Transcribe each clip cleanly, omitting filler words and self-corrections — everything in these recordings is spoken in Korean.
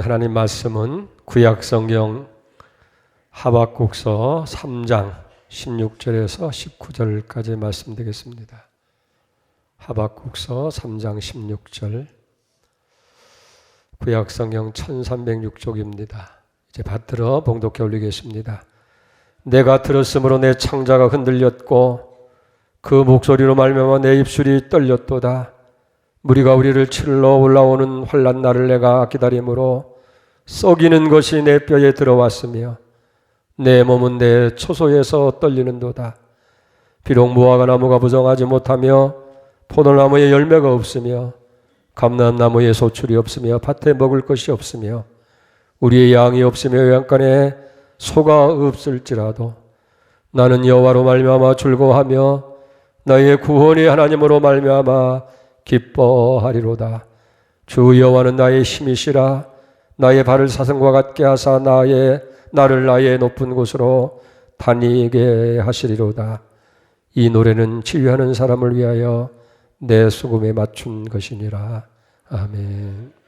하나님 말씀은 구약성경 하박국서 3장 16절에서 19절까지 말씀드리겠습니다. 하박국서 3장 16절, 구약성경 1306쪽입니다. 이제 받들어 봉독해 올리겠습니다. 내가 들었으므로 내 창자가 흔들렸고 그 목소리로 말미암아 내 입술이 떨렸도다. 무리가 우리를 치러 올라오는 환난 날을 내가 기다림으로 썩이는 것이 내 뼈에 들어왔으며 내 몸은 내 초소에서 떨리는도다. 비록 무화과 나무가 부정하지 못하며 포도나무에 열매가 없으며 감람나무에 소출이 없으며 밭에 먹을 것이 없으며 우리의 양이 없으며 요양간에 소가 없을지라도 나는 여호와로 말미암아 즐거워하며 나의 구원의 하나님으로 말미암아 기뻐하리로다. 주 여호와는 나의 힘이시라. 나의 발을 사슴과 같게 하사 나를 나의 높은 곳으로 다니게 하시리로다. 이 노래는 치유하는 사람을 위하여 내 수금에 맞춘 것이니라. 아멘.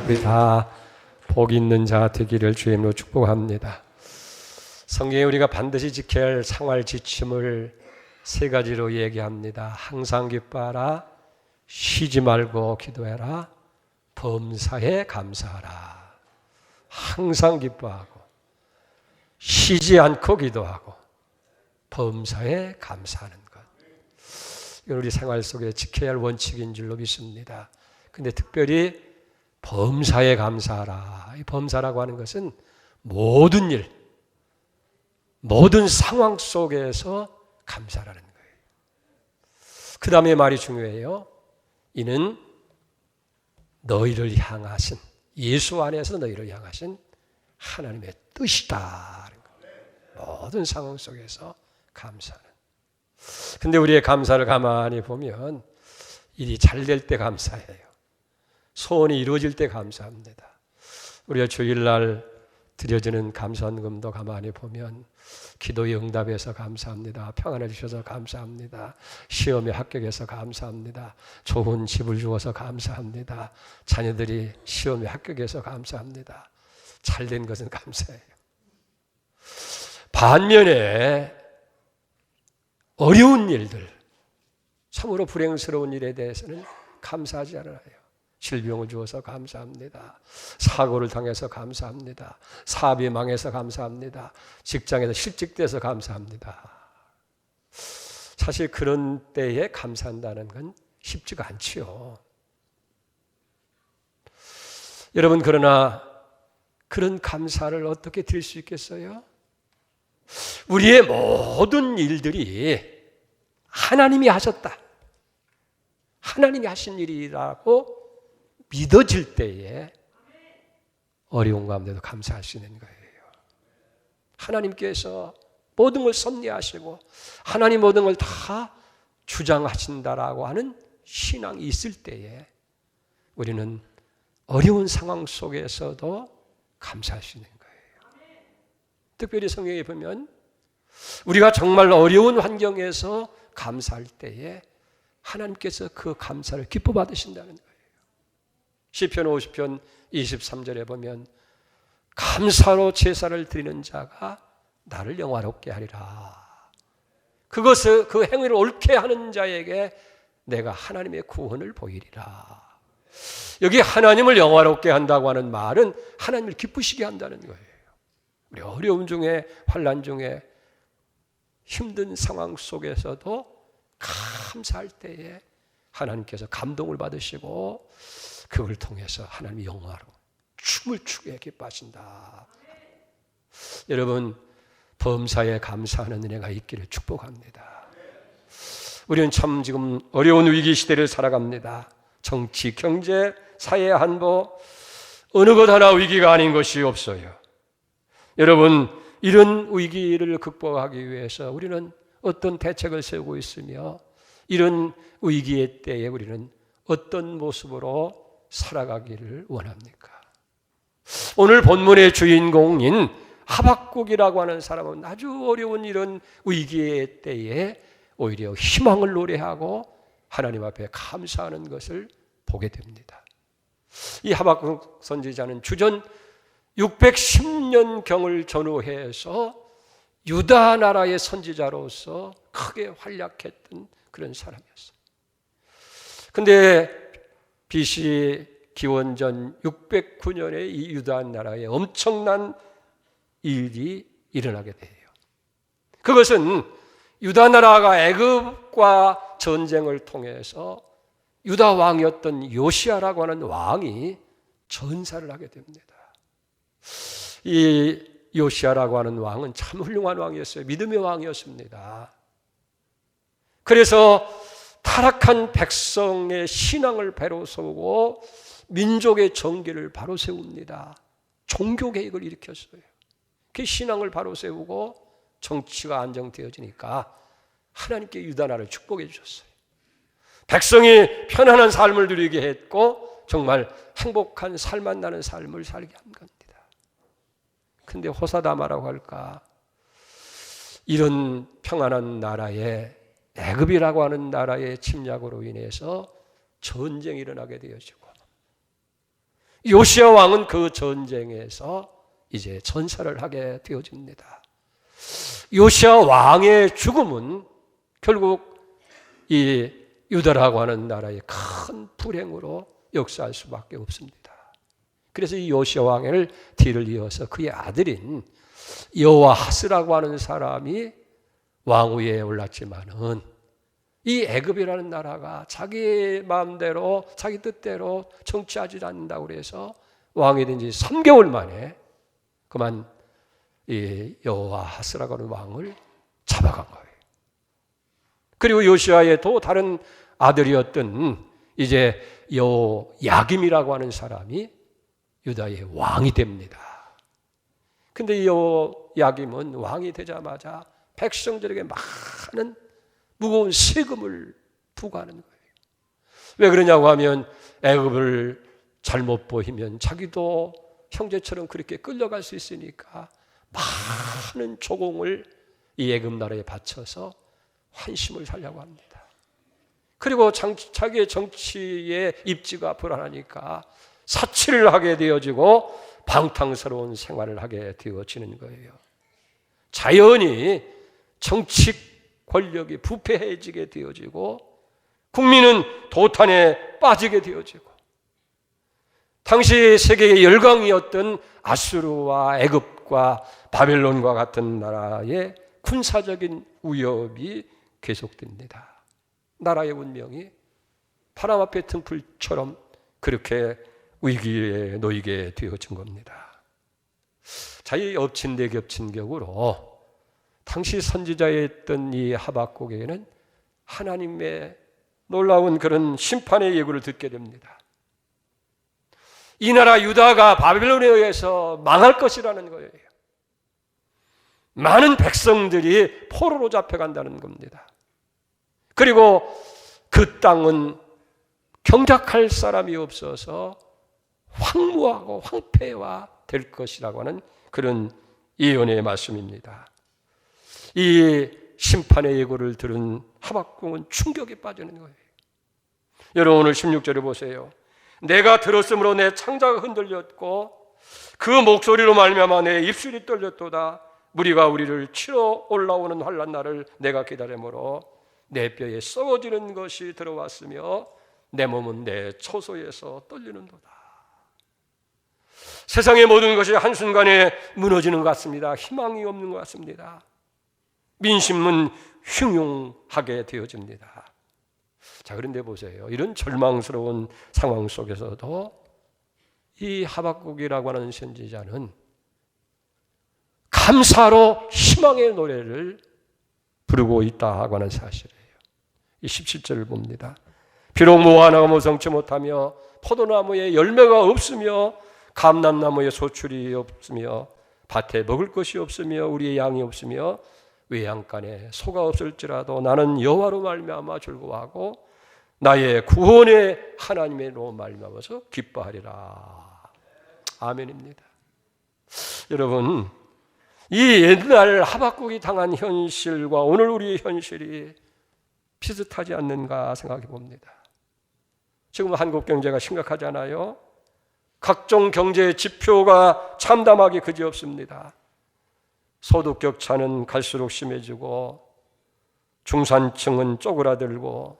우리 다 복 있는 자 되기를 주임으로 축복합니다. 성경에 우리가 반드시 지켜야 할 생활 지침을 세 가지로 얘기합니다. 항상 기뻐하라, 쉬지 말고 기도해라, 범사에 감사하라. 항상 기뻐하고 쉬지 않고 기도하고 범사에 감사하는 것. 이건 우리 생활 속에 지켜야 할 원칙인 줄로 믿습니다. 근데 특별히 범사에 감사하라. 이 범사라고 하는 것은 모든 일, 모든 상황 속에서 감사라는 거예요. 그 다음에 말이 중요해요. 이는 너희를 향하신, 예수 안에서 너희를 향하신 하나님의 뜻이다. 모든 상황 속에서 감사는. 근데 우리의 감사를 가만히 보면 일이 잘 될 때 감사해요. 소원이 이루어질 때 감사합니다. 우리가 주일날 드려지는 감사헌금도 가만히 보면 기도의 응답에서 감사합니다. 평안을 주셔서 감사합니다. 시험에 합격해서 감사합니다. 좋은 집을 주어서 감사합니다. 자녀들이 시험에 합격해서 감사합니다. 잘된 것은 감사해요. 반면에 어려운 일들, 참으로 불행스러운 일에 대해서는 감사하지 않아요. 질병을 주어서 감사합니다. 사고를 당해서 감사합니다. 사업이 망해서 감사합니다. 직장에서 실직돼서 감사합니다. 사실 그런 때에 감사한다는 건 쉽지가 않지요. 여러분, 그러나 그런 감사를 어떻게 드릴 수 있겠어요? 우리의 모든 일들이 하나님이 하셨다, 하나님이 하신 일이라고 믿어질 때에 어려운 가운데도 감사할 수 있는 거예요. 하나님께서 모든 걸 섭리하시고 하나님 모든 걸 다 주장하신다라고 하는 신앙이 있을 때에 우리는 어려운 상황 속에서도 감사할 수 있는 거예요. 특별히 성경에 보면 우리가 정말 어려운 환경에서 감사할 때에 하나님께서 그 감사를 기뻐 받으신다는 거예요. 시편 50편 23절에 보면 감사로 제사를 드리는 자가 나를 영화롭게 하리라. 그것을, 그 행위를 옳게 하는 자에게 내가 하나님의 구원을 보이리라. 여기 하나님을 영화롭게 한다고 하는 말은 하나님을 기쁘시게 한다는 거예요. 우리 어려움 중에, 환난 중에, 힘든 상황 속에서도 감사할 때에 하나님께서 감동을 받으시고 그걸 통해서 하나님의 영화로 춤을 추게 기뻐하신다. 여러분, 범사에 감사하는 은혜가 있기를 축복합니다. 우리는 참 지금 어려운 위기 시대를 살아갑니다. 정치, 경제, 사회 한보 어느 것 하나 위기가 아닌 것이 없어요. 여러분, 이런 위기를 극복하기 위해서 우리는 어떤 대책을 세우고 있으며 이런 위기의 때에 우리는 어떤 모습으로 살아가기를 원합니까? 오늘 본문의 주인공인 하박국이라고 하는 사람은 아주 어려운 이런 위기의 때에 오히려 희망을 노래하고 하나님 앞에 감사하는 것을 보게 됩니다. 이 하박국 선지자는 주전 610년경을 전후해서 유다 나라의 선지자로서 크게 활약했던 그런 사람이었어요. 그런데 BC 기원전 609년에 이 유다 나라에 엄청난 일이 일어나게 돼요. 그것은 유다 나라가 애굽과 전쟁을 통해서 유다 왕이었던 요시야라고 하는 왕이 전사를 하게 됩니다. 이 요시야라고 하는 왕은 참 훌륭한 왕이었어요. 믿음의 왕이었습니다. 그래서 타락한 백성의 신앙을 바로 세우고 민족의 정기를 바로 세웁니다. 종교 개혁을 일으켰어요. 그 신앙을 바로 세우고 정치가 안정되어지니까 하나님께 유다 나라를 축복해 주셨어요. 백성이 편안한 삶을 누리게 했고 정말 행복한 살만 나는 삶을 살게 한 겁니다. 근데 호사다마라고 할까, 이런 평안한 나라에 애굽이라고 하는 나라의 침략으로 인해서 전쟁이 일어나게 되어지고 요시야 왕은 그 전쟁에서 이제 전사를 하게 되어집니다. 요시야 왕의 죽음은 결국 이 유다라고 하는 나라의 큰 불행으로 역사할 수밖에 없습니다. 그래서 이 요시야 왕을 뒤를 이어서 그의 아들인 여호아하스라고 하는 사람이 왕위에 올랐지만은 이 애굽이라는 나라가 자기 마음대로 자기 뜻대로 정치하지 않는다고 그래서 왕이 된 지 3개월 만에 그만 이 여호아하스라고 하는 왕을 잡아간 거예요. 그리고 요시아의 또 다른 아들이었던 이제 여호야김이라고 하는 사람이 유다의 왕이 됩니다. 근데 이 여호야김은 왕이 되자마자 백성들에게 많은 무거운 세금을 부과하는 거예요. 왜 그러냐고 하면 애굽을 잘못 보이면 자기도 형제처럼 그렇게 끌려갈 수 있으니까 많은 조공을 이 애굽 나라에 바쳐서 환심을 살려고 합니다. 그리고 자기의 정치의 입지가 불안하니까 사치를 하게 되어지고 방탕스러운 생활을 하게 되어지는 거예요. 자연히 정치 권력이 부패해지게 되어지고 국민은 도탄에 빠지게 되어지고 당시 세계의 열강이었던 아수르와 애굽과 바벨론과 같은 나라의 군사적인 위협이 계속됩니다. 나라의 운명이 바람 앞의 등불처럼 그렇게 위기에 놓이게 되어진 겁니다. 자, 이 엎친대겹친 격으로 당시 선지자였던 이 하박국에게는 하나님의 놀라운 그런 심판의 예고를 듣게 됩니다. 이 나라 유다가 바벨론에 의해서 망할 것이라는 거예요. 많은 백성들이 포로로 잡혀간다는 겁니다. 그리고 그 땅은 경작할 사람이 없어서 황무하고 황폐화 될 것이라고 하는 그런 예언의 말씀입니다. 이 심판의 예고를 들은 하박국은 충격에 빠지는 거예요. 여러분 오늘 16절을 보세요. 내가 들었으므로 내 창자가 흔들렸고 그 목소리로 말미암아 내 입술이 떨렸도다. 무리가 우리를 치러 올라오는 환난 날을 내가 기다리므로 내 뼈에 썩어지는 것이 들어왔으며 내 몸은 내 처소에서 떨리는도다. 세상의 모든 것이 한순간에 무너지는 것 같습니다. 희망이 없는 것 같습니다. 민심은 흉흉하게 되어집니다. 자, 그런데 보세요. 이런 절망스러운 상황 속에서도 이 하박국이라고 하는 선지자는 감사로 희망의 노래를 부르고 있다고 하는 사실이에요. 이 17절을 봅니다. 비록 무화과나무가 모성치 못하며 포도나무에 열매가 없으며 감람나무에 소출이 없으며 밭에 먹을 것이 없으며 우리의 양이 없으며 외양간에 소가 없을지라도 나는 여호와로 말미암아 즐거워하고 나의 구원의 하나님으로 말미암아서 기뻐하리라. 아멘입니다. 여러분, 이 옛날 하박국이 당한 현실과 오늘 우리의 현실이 비슷하지 않는가 생각해 봅니다. 지금 한국 경제가 심각하잖아요. 각종 경제 지표가 참담하기 그지없습니다. 소득 격차는 갈수록 심해지고 중산층은 쪼그라들고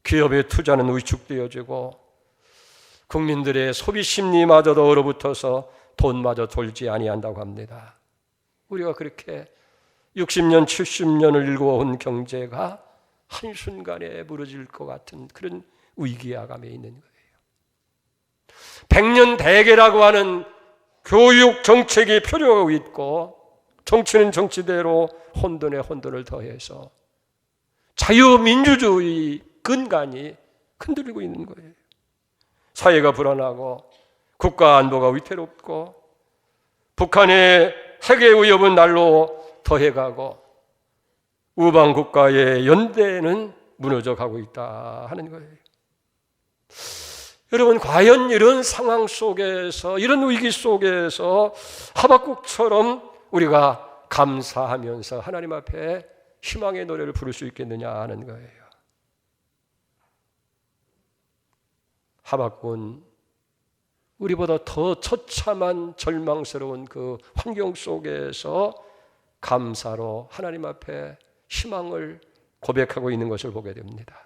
기업의 투자는 위축되어지고 국민들의 소비 심리마저도 얼어붙어서 돈마저 돌지 아니한다고 합니다. 우리가 그렇게 60년, 70년을 일궈온 경제가 한순간에 무너질 것 같은 그런 위기야감에 있는 거예요. 100년 대계라고 하는 교육 정책이 표류하고 있고 정치는 정치대로 혼돈에 혼돈을 더해서 자유민주주의 근간이 흔들리고 있는 거예요. 사회가 불안하고 국가 안보가 위태롭고 북한의 핵의 위협은 날로 더해가고 우방 국가의 연대는 무너져가고 있다 하는 거예요. 여러분, 과연 이런 상황 속에서, 이런 위기 속에서 하박국처럼 우리가 감사하면서 하나님 앞에 희망의 노래를 부를 수 있겠느냐 하는 거예요. 하박국은 우리보다 더 처참한 절망스러운 그 환경 속에서 감사로 하나님 앞에 희망을 고백하고 있는 것을 보게 됩니다.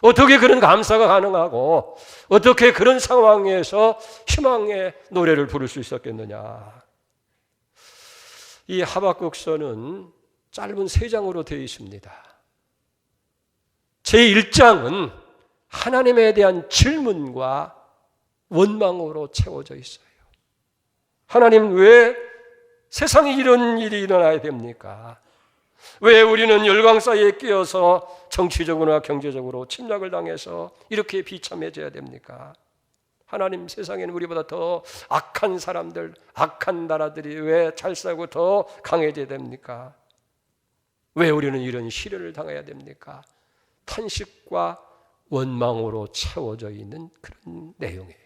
어떻게 그런 감사가 가능하고 어떻게 그런 상황에서 희망의 노래를 부를 수 있었겠느냐. 이 하박국서는 짧은 3장으로 되어 있습니다. 제1장은 하나님에 대한 질문과 원망으로 채워져 있어요. 하나님, 왜 세상에 이런 일이 일어나야 됩니까? 왜 우리는 열강 사이에 끼어서 정치적으로나 경제적으로 침략을 당해서 이렇게 비참해져야 됩니까? 하나님, 세상에는 우리보다 더 악한 사람들, 악한 나라들이 왜 잘 살고 더 강해져야 됩니까? 왜 우리는 이런 시련을 당해야 됩니까? 탄식과 원망으로 채워져 있는 그런 내용이에요.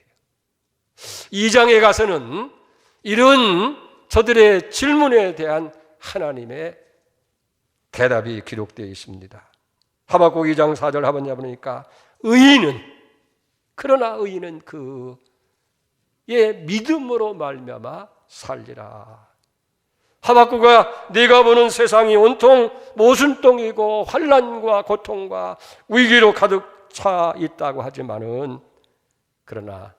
2장에 가서는 이런 저들의 질문에 대한 하나님의 대답이 기록되어 있습니다. 하박국 2장 4절 하반절 보니까 그러나 의인은 그의 믿음으로 말미암아 살리라. 하박국아, 네가 보는 세상이 온통 모순똥이고 환난과 고통과 위기로 가득 차 있다고 하지만은 그러나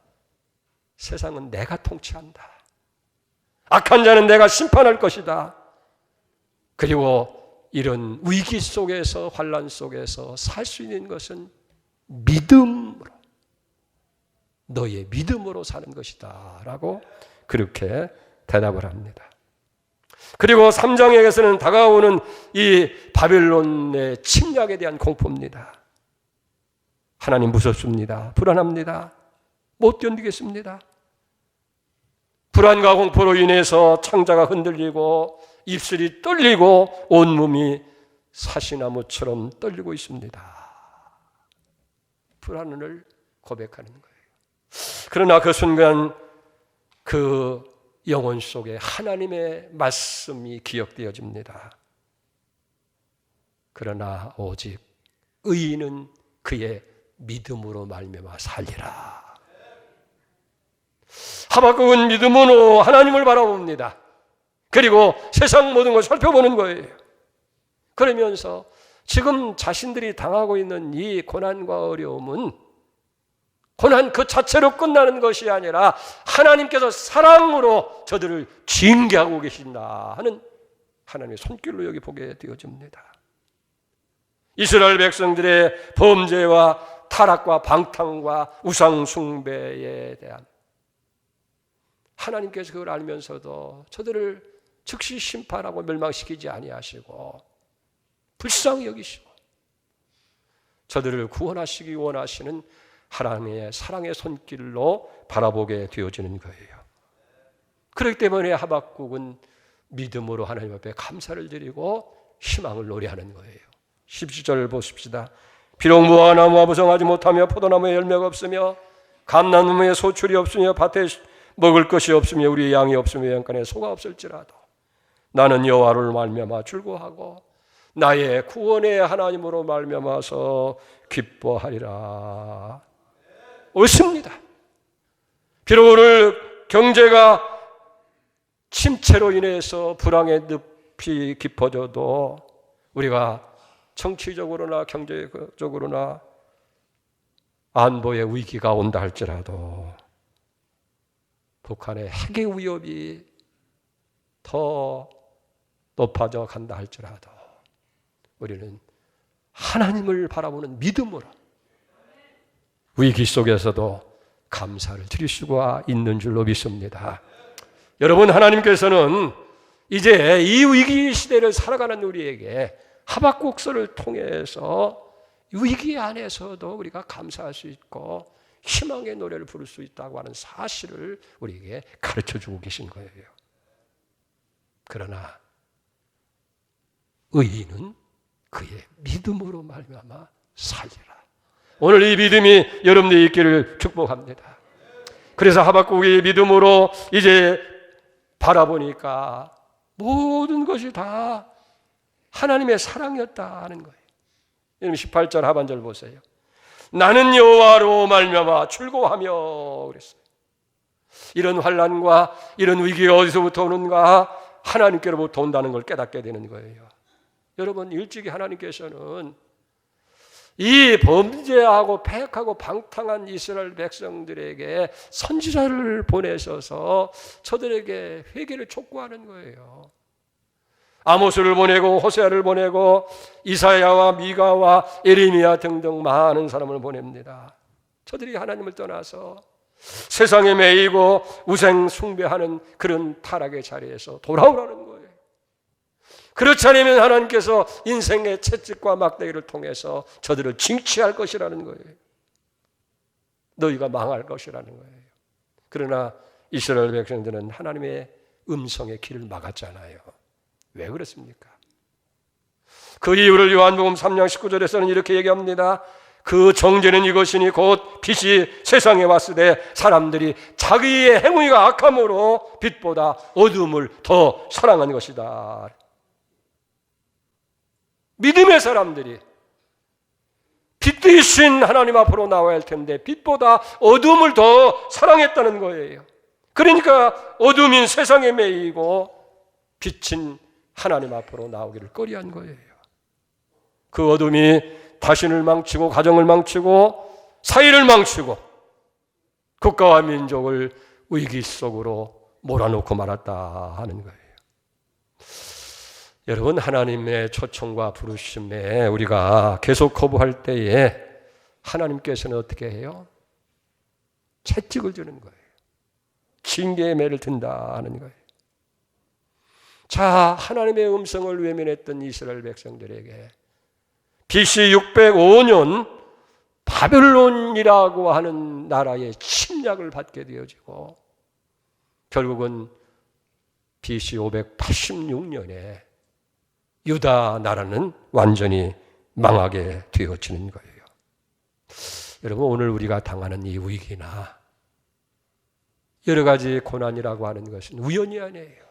세상은 내가 통치한다. 악한 자는 내가 심판할 것이다. 그리고 이런 위기 속에서 환난 속에서 살 수 있는 것은 믿음으로, 너의 믿음으로 사는 것이다 라고 그렇게 대답을 합니다. 그리고 3장에서는 다가오는 이 바벨론의 침략에 대한 공포입니다. 하나님 무섭습니다. 불안합니다. 못 견디겠습니다. 불안과 공포로 인해서 창자가 흔들리고 입술이 떨리고 온몸이 사시나무처럼 떨리고 있습니다. 불안을 고백하는 거예요. 그러나 그 순간 그 영혼 속에 하나님의 말씀이 기억되어집니다. 그러나 오직 의인은 그의 믿음으로 말미암아 살리라. 하박국은 믿음으로 하나님을 바라봅니다. 그리고 세상 모든 걸 살펴보는 거예요. 그러면서 지금 자신들이 당하고 있는 이 고난과 어려움은 고난 그 자체로 끝나는 것이 아니라 하나님께서 사랑으로 저들을 징계하고 계신다 하는 하나님의 손길로 여기 보게 되어집니다. 이스라엘 백성들의 범죄와 타락과 방탕과 우상 숭배에 대한 하나님께서 그걸 알면서도 저들을 즉시 심판하고 멸망시키지 아니하시고 불쌍히 여기시고 저들을 구원하시기 원하시는 하나님의 사랑의 손길로 바라보게 되어지는 거예요. 그렇기 때문에 하박국은 믿음으로 하나님 앞에 감사를 드리고 희망을 노래하는 거예요. 17절 보십시다. 비록 무화과나무와 무성하지 못하며 포도나무에 열매가 없으며 감나무에 소출이 없으며 밭에 먹을 것이 없으며 우리 양이 없으며 양간에 소가 없을지라도 나는 여호와를 말미암아 즐거워하고 나의 구원의 하나님으로 말미암아서 기뻐하리라. 옳습니다. 비록 오늘 경제가 침체로 인해서 불황의 늪이 깊어져도 우리가 정치적으로나 경제적으로나 안보의 위기가 온다 할지라도 북한의 핵의 위협이 더 높아져 간다 할지라도 우리는 하나님을 바라보는 믿음으로 위기 속에서도 감사를 드릴 수가 있는 줄로 믿습니다. 여러분, 하나님께서는 이제 이 위기 시대를 살아가는 우리에게 하박국서를 통해서 위기 안에서도 우리가 감사할 수 있고 희망의 노래를 부를 수 있다고 하는 사실을 우리에게 가르쳐주고 계신 거예요. 그러나 의인은 그의 믿음으로 말미암아 살리라. 오늘 이 믿음이 여러분들이 있기를 축복합니다. 그래서 하박국이 믿음으로 이제 바라보니까 모든 것이 다 하나님의 사랑이었다 하는 거예요. 여러분 18절 하반절 보세요. 나는 여호와로 말미암아 즐거워하며 그랬어요. 이런 환난과 이런 위기가 어디서부터 오는가? 하나님께로부터 온다는 걸 깨닫게 되는 거예요. 여러분, 일찍이 하나님께서는 이 범죄하고 패역하고 방탕한 이스라엘 백성들에게 선지자를 보내셔서 저들에게 회개를 촉구하는 거예요. 아모스를 보내고 호세아를 보내고 이사야와 미가와 예레미야 등등 많은 사람을 보냅니다. 저들이 하나님을 떠나서 세상에 매이고 우상 숭배하는 그런 타락의 자리에서 돌아오라는 거예요. 그렇지 않으면 하나님께서 인생의 채찍과 막대기를 통해서 저들을 징치할 것이라는 거예요. 너희가 망할 것이라는 거예요. 그러나 이스라엘 백성들은 하나님의 음성의 길을 막았잖아요. 왜 그렇습니까? 그 이유를 요한복음 3장 19절에서는 이렇게 얘기합니다. 그 정죄는 이것이니 곧 빛이 세상에 왔을 때 사람들이 자기의 행위가 악함으로 빛보다 어둠을 더 사랑한 것이다. 믿음의 사람들이 빛 되신 하나님 앞으로 나와야 할 텐데 빛보다 어둠을 더 사랑했다는 거예요. 그러니까 어둠인 세상에 매이고 빛인 하나님 앞으로 나오기를 꺼리한 거예요. 그 어둠이 자신을 망치고 가정을 망치고 사회를 망치고 국가와 민족을 위기 속으로 몰아넣고 말았다 하는 거예요. 여러분, 하나님의 초청과 부르심에 우리가 계속 거부할 때에 하나님께서는 어떻게 해요? 채찍을 주는 거예요. 징계의 매를 든다 하는 거예요. 자, 하나님의 음성을 외면했던 이스라엘 백성들에게 BC 605년 바벨론이라고 하는 나라의 침략을 받게 되어지고 결국은 BC 586년에 유다 나라는 완전히 망하게 되어지는 거예요. 여러분, 오늘 우리가 당하는 이 위기나 여러 가지 고난이라고 하는 것은 우연이 아니에요.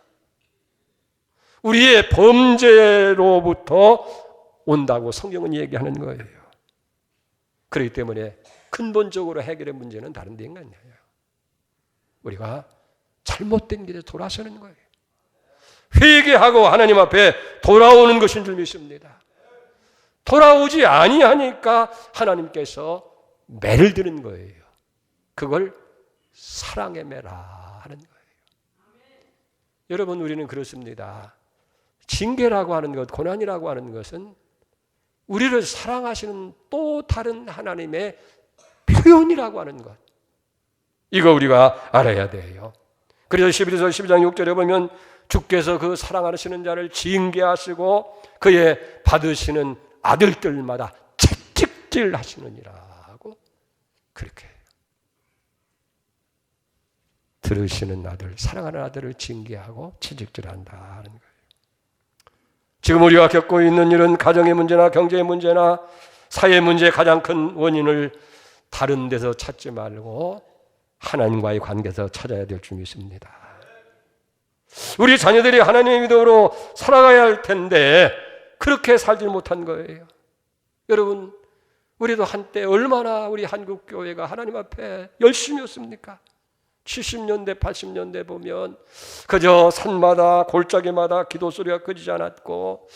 우리의 범죄로부터 온다고 성경은 얘기하는 거예요. 그렇기 때문에 근본적으로 해결의 문제는 다른 데가 아니에요. 우리가 잘못된 길에 돌아서는 거예요. 회개하고 하나님 앞에 돌아오는 것인 줄 믿습니다. 돌아오지 아니하니까 하나님께서 매를 드는 거예요. 그걸 사랑의 매라 하는 거예요. 여러분, 우리는 그렇습니다. 징계라고 하는 것, 고난이라고 하는 것은 우리를 사랑하시는 또 다른 하나님의 표현이라고 하는 것. 이거 우리가 알아야 돼요. 그래서 11절 12장 6절에 보면 주께서 그 사랑하시는 자를 징계하시고 그의 받으시는 아들들마다 채찍질 하시느니라고 그렇게 해요. 들으시는 아들, 사랑하는 아들을 징계하고 채찍질한다 하는 거예요. 지금 우리가 겪고 있는 이런 가정의 문제나 경제의 문제나 사회의 문제의 가장 큰 원인을 다른 데서 찾지 말고 하나님과의 관계에서 찾아야 될 줄 믿습니다. 우리 자녀들이 하나님의 믿음으로 살아가야 할 텐데 그렇게 살지 못한 거예요. 여러분, 우리도 한때 얼마나 우리 한국교회가 하나님 앞에 열심이었습니까? 70년대, 80년대 보면 그저 산마다 골짜기마다 기도 소리가 꺼지지 않았고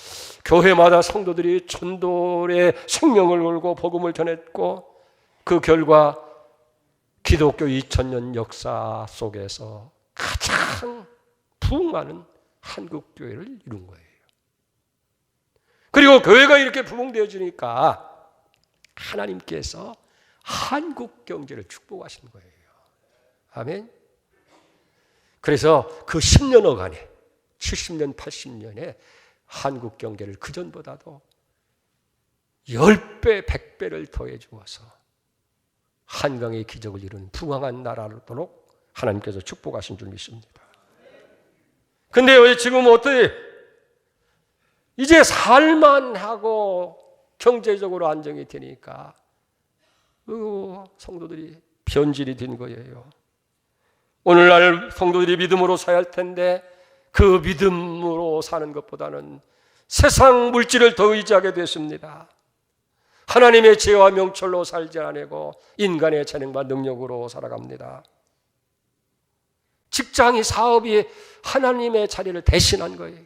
교회마다 성도들이 전도의 생명을 걸고 복음을 전했고 그 결과 기독교 2000년 역사 속에서 가장 부흥하는 한국교회를 이룬 거예요. 그리고 교회가 이렇게 부흥되어지니까 하나님께서 한국 경제를 축복하신 거예요. 아멘. 그래서 그 10년여간에 70년, 80년에 한국 경제를 그전보다도 10배, 100배를 더해 주어서 한강의 기적을 이룬 부강한 나라로도록 하나님께서 축복하신 줄 믿습니다. 근데 왜 지금 어떻게 이제 살만하고 경제적으로 안정이 되니까 성도들이 변질이 된 거예요. 오늘날 성도들이 믿음으로 살아야 할 텐데 그 믿음으로 사는 것보다는 세상 물질을 더 의지하게 됐습니다. 하나님의 지혜와 명철로 살지 않고 인간의 재능과 능력으로 살아갑니다. 직장이, 사업이 하나님의 자리를 대신한 거예요.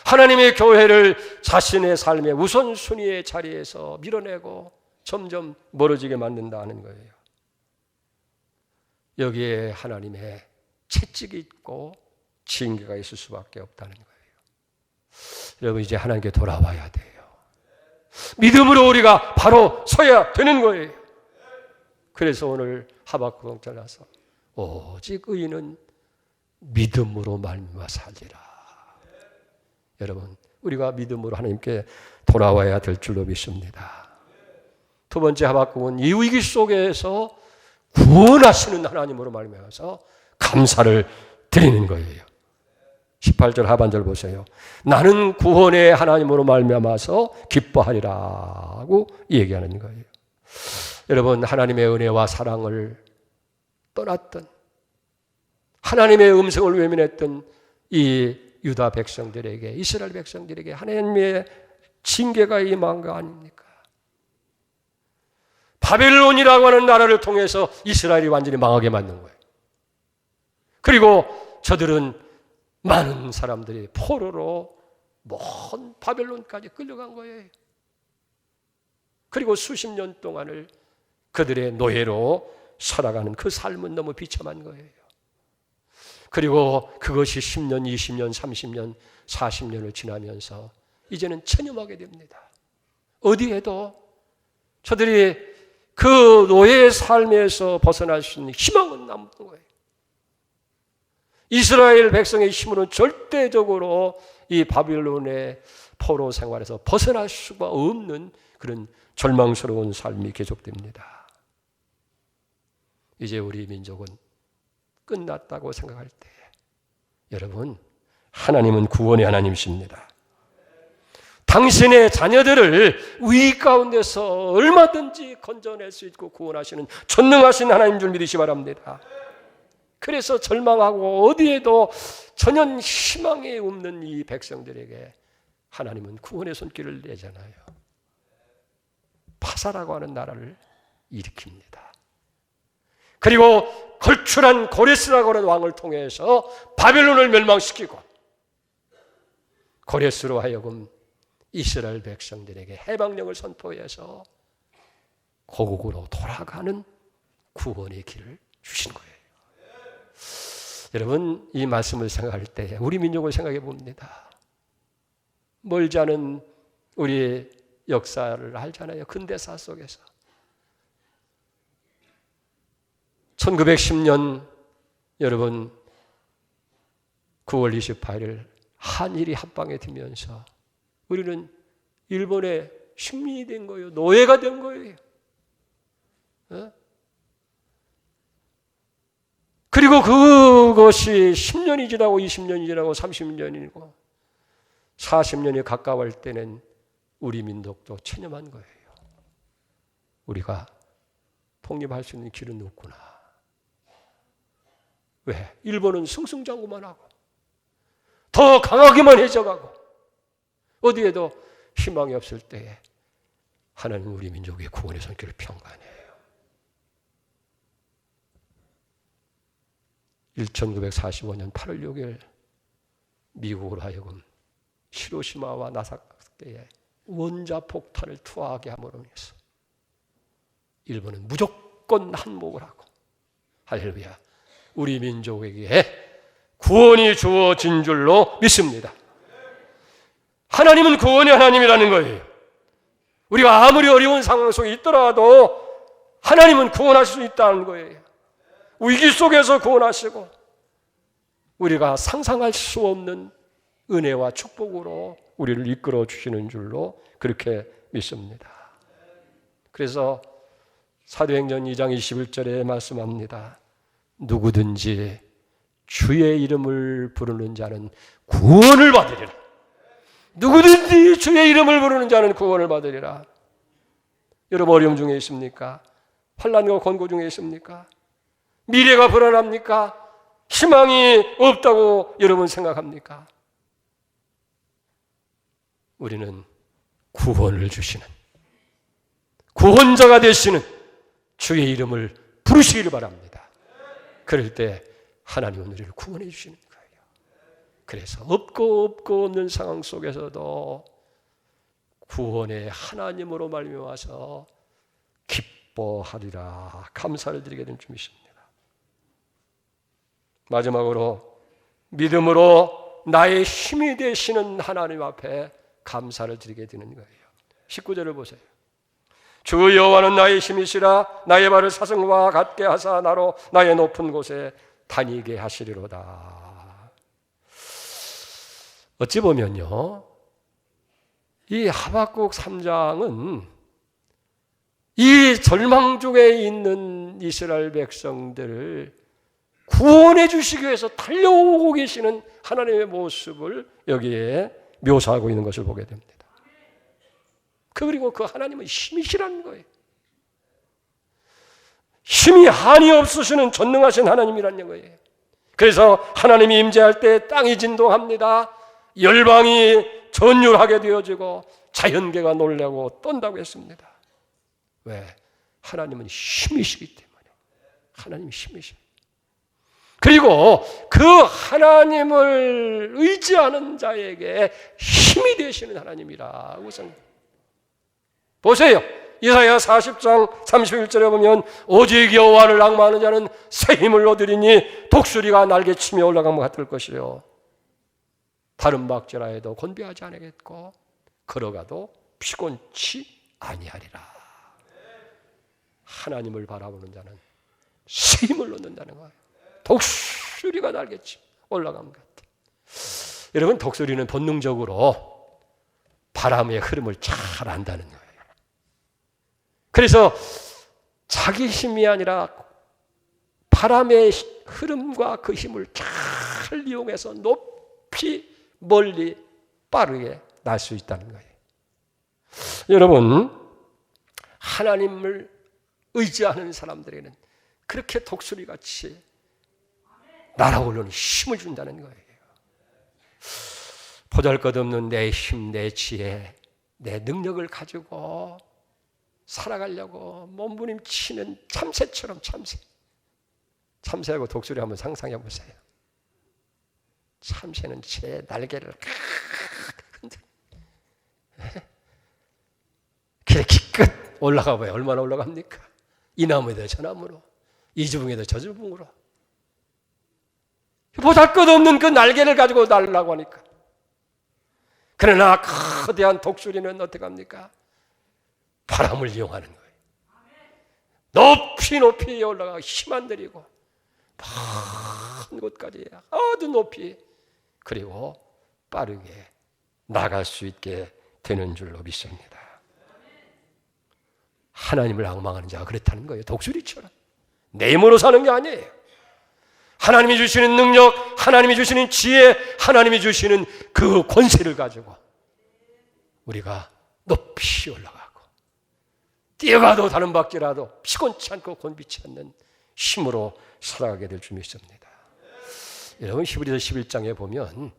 하나님의 교회를 자신의 삶의 우선순위의 자리에서 밀어내고 점점 멀어지게 만든다는 거예요. 여기에 하나님의 채찍이 있고 징계가 있을 수밖에 없다는 거예요. 여러분, 이제 하나님께 돌아와야 돼요. 믿음으로 우리가 바로 서야 되는 거예요. 그래서 오늘 하박국 잘라서 오직 의인은 믿음으로 말미암아 살리라. 여러분, 우리가 믿음으로 하나님께 돌아와야 될 줄로 믿습니다. 두 번째, 하박국은 이 위기 속에서 구원하시는 하나님으로 말미암아서 감사를 드리는 거예요. 18절 하반절 보세요. 나는 구원의 하나님으로 말미암아서 기뻐하리라고 얘기하는 거예요. 여러분, 하나님의 은혜와 사랑을 떠났던, 하나님의 음성을 외면했던 이 유다 백성들에게, 이스라엘 백성들에게 하나님의 징계가 임한 거 아닙니까? 바벨론이라고 하는 나라를 통해서 이스라엘이 완전히 망하게 만든 거예요. 그리고 저들은 많은 사람들이 포로로 먼 바벨론까지 끌려간 거예요. 그리고 수십 년 동안을 그들의 노예로 살아가는 그 삶은 너무 비참한 거예요. 그리고 그것이 10년, 20년, 30년, 40년을 지나면서 이제는 체념하게 됩니다. 어디에도 저들이 그 노예의 삶에서 벗어날 수 있는 희망은 없는 거예요. 이스라엘 백성의 힘으로는 절대적으로 이 바빌론의 포로 생활에서 벗어날 수가 없는 그런 절망스러운 삶이 계속됩니다. 이제 우리 민족은 끝났다고 생각할 때, 여러분, 하나님은 구원의 하나님이십니다. 당신의 자녀들을 위기 가운데서 얼마든지 건져낼 수 있고 구원하시는 전능하신 하나님 줄 믿으시 바랍니다. 그래서 절망하고 어디에도 전혀 희망이 없는 이 백성들에게 하나님은 구원의 손길을 내잖아요. 파사라고 하는 나라를 일으킵니다. 그리고 걸출한 고레스라고 하는 왕을 통해서 바벨론을 멸망시키고 고레스로 하여금 이스라엘 백성들에게 해방령을 선포해서 고국으로 돌아가는 구원의 길을 주신 거예요. 여러분, 이 말씀을 생각할 때 우리 민족을 생각해 봅니다. 멀지 않은 우리 역사를 알잖아요. 근대사 속에서 1910년 여러분 9월 28일 한일이 합방에 들면서 우리는 일본의 식민이 된 거예요. 노예가 된 거예요. 그리고 그것이 10년이 지나고 20년이 지나고 30년이고 40년이 가까울 때는 우리 민족도 체념한 거예요. 우리가 독립할 수 있는 길은 없구나. 왜? 일본은 승승장구만 하고 더 강하게만 해져가고 어디에도 희망이 없을 때에 하나님 우리 민족의 구원의 손길을 펴은 거 아니에요. 1945년 8월 6일 미국으로 하여금 히로시마와 나사카키에 원자폭탄을 투하하게 함으로 인해서 일본은 무조건 한몫을 하고 할렐루야 우리 민족에게 구원이 주어진 줄로 믿습니다. 하나님은 구원의 하나님이라는 거예요. 우리가 아무리 어려운 상황 속에 있더라도 하나님은 구원할 수 있다는 거예요. 위기 속에서 구원하시고 우리가 상상할 수 없는 은혜와 축복으로 우리를 이끌어 주시는 줄로 그렇게 믿습니다. 그래서 사도행전 2장 21절에 말씀합니다. 누구든지 주의 이름을 부르는 자는 구원을 받으리라. 누구든지 주의 이름을 부르는 자는 구원을 받으리라. 여러분 어려움 중에 있습니까? 환난과 권고 중에 있습니까? 미래가 불안합니까? 희망이 없다고 여러분 생각합니까? 우리는 구원을 주시는 구원자가 되시는 주의 이름을 부르시기를 바랍니다. 그럴 때 하나님은 우리를 구원해 주시는 거예요. 그래서 없고 없는 상황 속에서도 구원의 하나님으로 말미암아서 기뻐하리라, 감사를 드리게 된 주님이십니다. 마지막으로 믿음으로 나의 힘이 되시는 하나님 앞에 감사를 드리게 되는 거예요. 19절을 보세요. 주 여호와는 나의 힘이시라. 나의 발을 사슴과 같게 하사 나로 나의 높은 곳에 다니게 하시리로다. 어찌 보면요, 이 하박국 3장은 이 절망 중에 있는 이스라엘 백성들을 구원해 주시기 위해서 달려오고 계시는 하나님의 모습을 여기에 묘사하고 있는 것을 보게 됩니다. 그리고 그 하나님은 힘이시라는 거예요. 힘이 한이 없으시는 전능하신 하나님이라는 거예요. 그래서 하나님이 임재할 때 땅이 진동합니다. 열방이 전율하게 되어지고 자연계가 놀라고 떤다고 했습니다. 왜? 하나님은 힘이시기 때문에. 하나님이 힘이십니다. 그리고 그 하나님을 의지하는 자에게 힘이 되시는 하나님이라고 생각합니다. 보세요. 이사야 40장 31절에 보면 오직 여호와를 낭망하는 자는 새 힘을 얻으리니 독수리가 날개치며 올라간 것 같을 것이요 다른 박질하여도 곤비하지 않겠고 걸어가도 피곤치 아니하리라. 하나님을 바라보는 자는 새 힘을 얻는다는 거예요. 독수리가 날개치며 올라간 것 같아. 여러분, 독수리는 본능적으로 바람의 흐름을 잘 안다는 거예요. 그래서 자기 힘이 아니라 바람의 흐름과 그 힘을 잘 이용해서 높이 멀리 빠르게 날 수 있다는 거예요. 여러분, 하나님을 의지하는 사람들에게는 그렇게 독수리같이 날아오르는 힘을 준다는 거예요. 보잘것없는 내 힘, 내 지혜, 내 능력을 가지고 살아가려고 몸부림치는 참새처럼 참새하고 독수리 한번 상상해 보세요. 참새는 제 날개를 흔들어 그래 기껏 올라가 봐요. 얼마나 올라갑니까? 이 나무에도 저 나무로, 이 지붕에도 저 지붕으로. 보잘것없는 그 날개를 가지고 날으려고 하니까. 그러나 거대한 독수리는 어떻게 합니까? 바람을 이용하는 거예요. 높이 올라가 힘 안 들이고 먼 곳까지 아주 높이, 그리고 빠르게 나갈 수 있게 되는 줄로 믿습니다. 하나님을 앙망하는 자가 그렇다는 거예요. 독수리처럼 내 힘으로 사는 게 아니에요. 하나님이 주시는 능력, 하나님이 주시는 지혜, 하나님이 주시는 그 권세를 가지고 우리가 높이 올라가고 뛰어가도 다른 박질라도 피곤치 않고 곤비치 않는 힘으로 살아가게 될 줄 믿습니다. 여러분, 히브리서 11장에 보면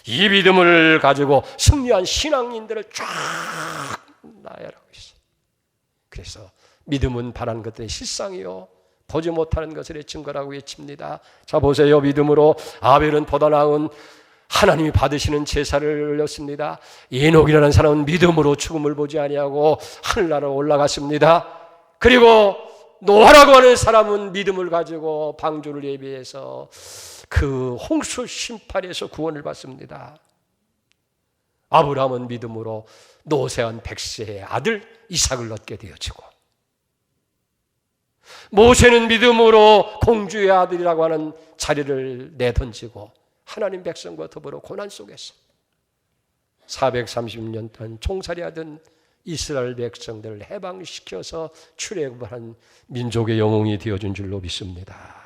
이 믿음을 가지고 승리한 신앙인들을 쫙 나열하고 있어요. 그래서 믿음은 바라는 것들의 실상이요 보지 못하는 것을 증거라고 외칩니다. 자, 보세요. 믿음으로 아벨은 보다 나은 하나님이 받으시는 제사를 올렸습니다. 에녹이라는 사람은 믿음으로 죽음을 보지 아니하고 하늘나라로 올라갔습니다. 그리고 노아라고 하는 사람은 믿음을 가지고 방주를 예비해서 그 홍수 심판에서 구원을 받습니다. 아브라함은 믿음으로 노쇠한 100세의 아들 이삭을 얻게 되어지고, 모세는 믿음으로 공주의 아들이라고 하는 자리를 내던지고 하나님 백성과 더불어 고난 속에서 430년 동안 총살이하던 이스라엘 백성들을 해방시켜서 출애굽한 민족의 영웅이 되어준 줄로 믿습니다.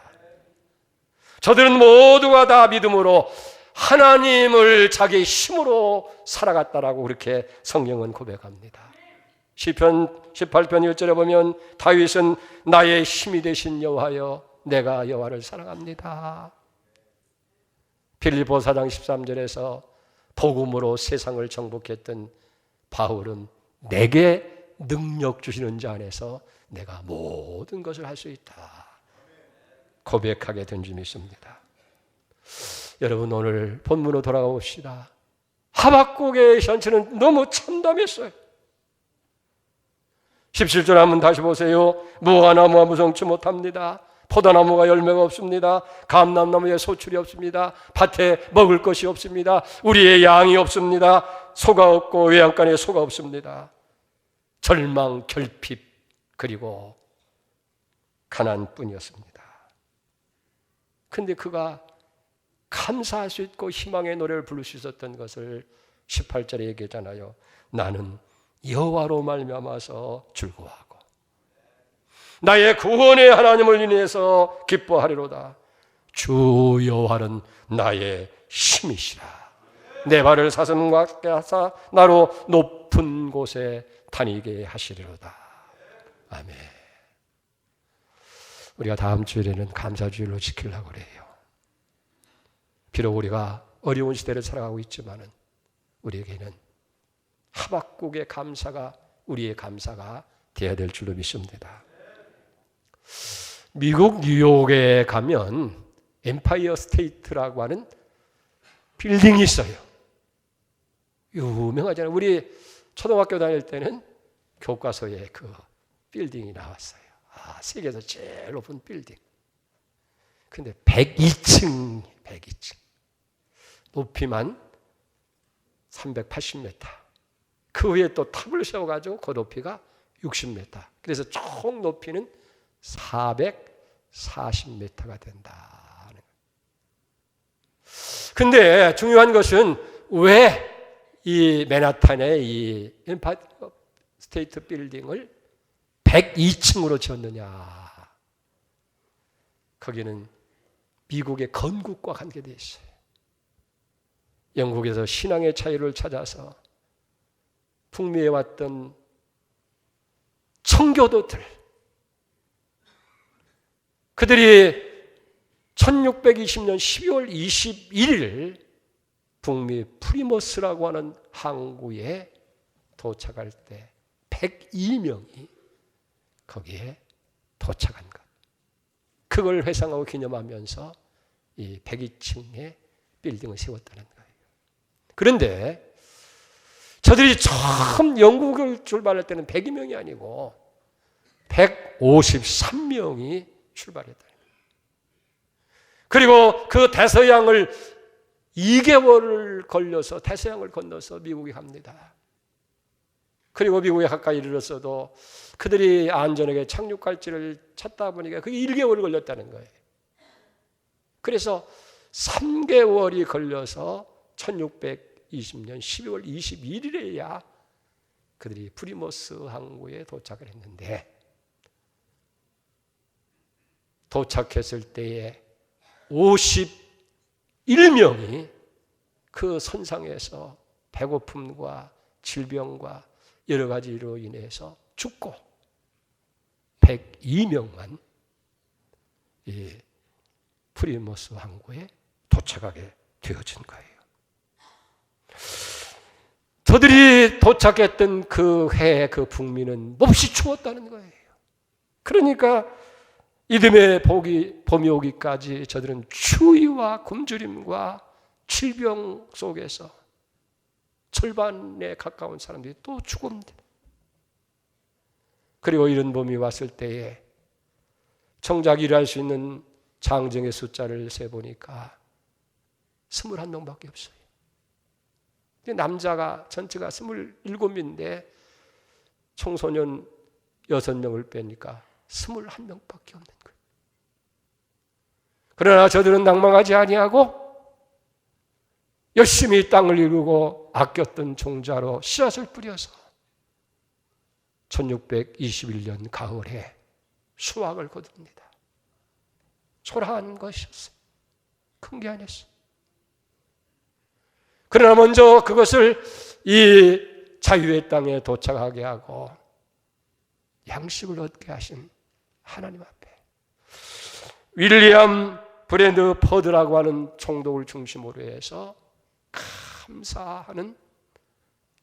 저들은 모두가 다 믿음으로 하나님을 자기의 힘으로 살아갔다라고 그렇게 성경은 고백합니다. 시편 18편 1절에 보면 다윗은 나의 힘이 되신 여호와여 내가 여호와를 사랑합니다. 빌립보 4장 13절에서 복음으로 세상을 정복했던 바울은 내게 능력 주시는 자 안에서 내가 모든 것을 할 수 있다. 고백하게 된 줄 믿습니다. 여러분, 오늘 본문으로 돌아가 봅시다. 하박국의 현실은 너무 참담했어요. 17절 한번 다시 보세요. 무화나무가 무성치 못합니다. 포도나무가 열매가 없습니다. 감람나무에 소출이 없습니다. 밭에 먹을 것이 없습니다. 우리의 양이 없습니다. 소가 없고 외양간에 소가 없습니다. 절망, 결핍, 그리고 가난뿐이었습니다. 근데 그가 감사할 수 있고 희망의 노래를 부를 수 있었던 것을 18절에 얘기하잖아요. 나는 여호와로 말미암아서 즐거워하고 나의 구원의 하나님을 인해서 기뻐하리로다. 주 여호와는 나의 힘이시라. 내 발을 사슴과 하사 나로 높은 곳에 다니게 하시리로다. 아멘. 우리가 다음 주일에는 감사주일로 지키려고 그래요. 비록 우리가 어려운 시대를 살아가고 있지만은 우리에게는 하박국의 감사가 우리의 감사가 되어야 될 줄로 믿습니다. 미국 뉴욕에 가면 엠파이어 스테이트라고 하는 빌딩이 있어요. 유명하잖아요. 우리 초등학교 다닐 때는 교과서에 그 빌딩이 나왔어요. 세계에서 제일 높은 빌딩. 근데 102층, 102층. 높이만 380m. 그 위에 또 탑을 세워가지고 그 높이가 60m. 그래서 총 높이는 440m가 된다. 근데 중요한 것은 왜 이 맨하탄의 이 엠파이어 스테이트 빌딩을 102층으로 지었느냐. 거기는 미국의 건국과 관계되어 있어요. 영국에서 신앙의 차이를 찾아서 북미에 왔던 청교도들, 그들이 1620년 12월 21일 북미 프리머스라고 하는 항구에 도착할 때 102명이 거기에 도착한 것. 그걸 회상하고 기념하면서 이 102층의 빌딩을 세웠다는 거예요. 그런데 저들이 처음 영국을 출발할 때는 102명이 아니고 153명이 출발했다. 그리고 그 대서양을 2개월을 걸려서 대서양을 건너서 미국에 갑니다. 그리고 미국에 가까이 이르렀어도 그들이 안전하게 착륙할지를 찾다 보니까 그게 1개월이 걸렸다는 거예요. 그래서 3개월이 걸려서 1620년 12월 21일에야 그들이 프리머스 항구에 도착을 했는데, 도착했을 때에 51명이 그 선상에서 배고픔과 질병과 여러 가지로 인해서 죽고 102명만 이 프리머스 항구에 도착하게 되어진 거예요. 저들이 도착했던 그 해에 그 북미는 몹시 추웠다는 거예요. 그러니까 이듬해 봄이 오기까지 저들은 추위와 굶주림과 질병 속에서 절반에 가까운 사람들이 또 죽습니다. 그리고 이런 봄이 왔을 때에 정작 일할 수 있는 장정의 숫자를 세보니까 21명밖에 없어요. 남자가 전체가 27인데 청소년 6명을 빼니까 21명밖에 없는 거예요. 그러나 저들은 낭망하지 아니하고 열심히 땅을 이루고 아꼈던 종자로 씨앗을 뿌려서 1621년 가을에 수확을 거둡니다. 초라한 것이었어요. 큰 게 아니었어요. 그러나 먼저 그것을 이 자유의 땅에 도착하게 하고 양식을 얻게 하신 하나님 앞에 윌리엄 브랜드 퍼드라고 하는 총독을 중심으로 해서 감사하는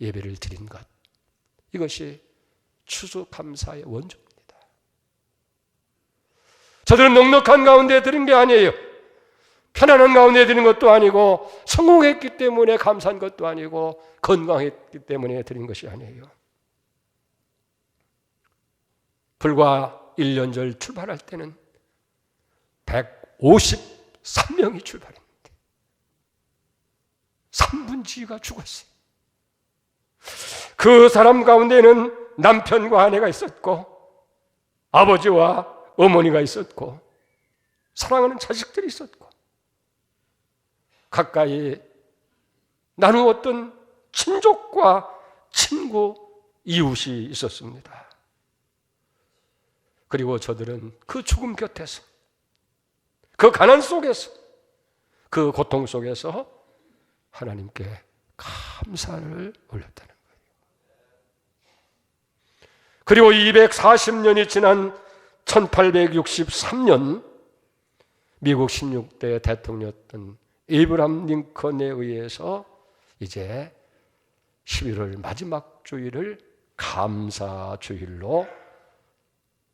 예배를 드린 것, 이것이 추수감사의 원조입니다. 저들은 넉넉한 가운데 드린 게 아니에요. 편안한 가운데 드린 것도 아니고, 성공했기 때문에 감사한 것도 아니고, 건강했기 때문에 드린 것이 아니에요. 불과 1년 전 출발할 때는 153명이 출발했는데 3분지가 죽었어요. 그 사람 가운데는 남편과 아내가 있었고, 아버지와 어머니가 있었고, 사랑하는 자식들이 있었고, 가까이 나누었던 친족과 친구, 이웃이 있었습니다. 그리고 저들은 그 죽음 곁에서, 그 가난 속에서, 그 고통 속에서 하나님께 감사를 올렸다는 거예요. 그리고 240년이 지난 1863년 미국 16대 대통령이었던 에이브람 링컨에 의해서 이제 11월 마지막 주일을 감사주일로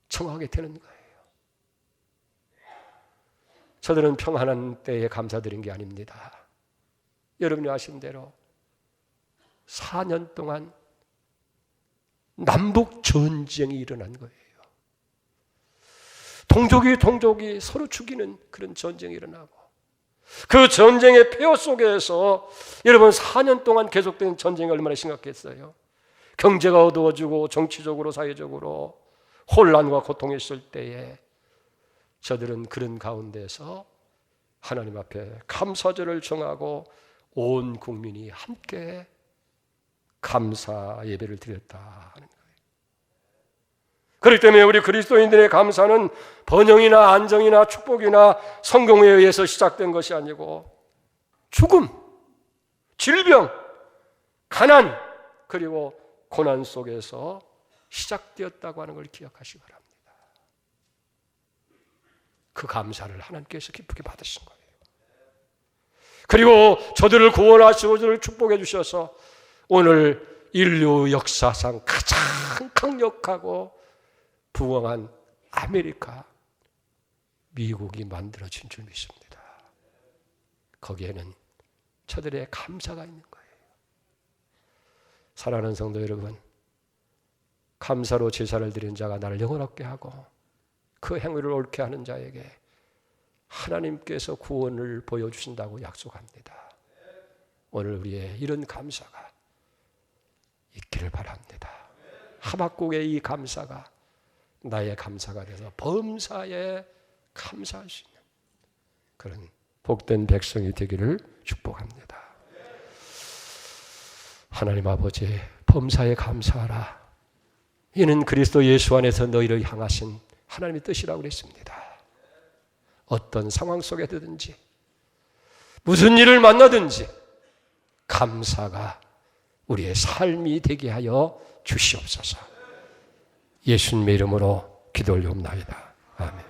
청하게 되는 거예요. 저들은 평안한 때에 감사드린 게 아닙니다. 여러분이 아신 대로 4년 동안 남북 전쟁이 일어난 거예요. 동족이 서로 죽이는 그런 전쟁이 일어나고, 그 전쟁의 폐허 속에서 여러분 4년 동안 계속된 전쟁이 얼마나 심각했어요. 경제가 어두워지고 정치적으로 사회적으로 혼란과 고통이 있을 때에 저들은 그런 가운데서 하나님 앞에 감사절을 정하고 온 국민이 함께 감사 예배를 드렸다 하는 거예요. 그렇기 때문에 우리 그리스도인들의 감사는 번영이나 안정이나 축복이나 성공에 의해서 시작된 것이 아니고 죽음, 질병, 가난, 그리고 고난 속에서 시작되었다고 하는 걸 기억하시기 바랍니다. 그 감사를 하나님께서 기쁘게 받으신 거예요. 그리고 저들을 구원하시고 저들을 축복해 주셔서 오늘 인류 역사상 가장 강력하고 부강한 아메리카, 미국이 만들어진 줄 믿습니다. 거기에는 저들의 감사가 있는 거예요. 사랑하는 성도 여러분, 감사로 제사를 드린 자가 나를 영원하게 하고 그 행위를 옳게 하는 자에게 하나님께서 구원을 보여주신다고 약속합니다. 오늘 우리의 이런 감사가 있기를 바랍니다. 하박국의 이 감사가 나의 감사가 돼서 범사에 감사할 수 있는 그런 복된 백성이 되기를 축복합니다. 하나님 아버지, 범사에 감사하라. 이는 그리스도 예수 안에서 너희를 향하신 하나님의 뜻이라고 그랬습니다. 어떤 상황 속에든지 무슨 일을 만나든지 감사가 우리의 삶이 되게 하여 주시옵소서. 예수님의 이름으로 기도 올리옵나이다. 아멘.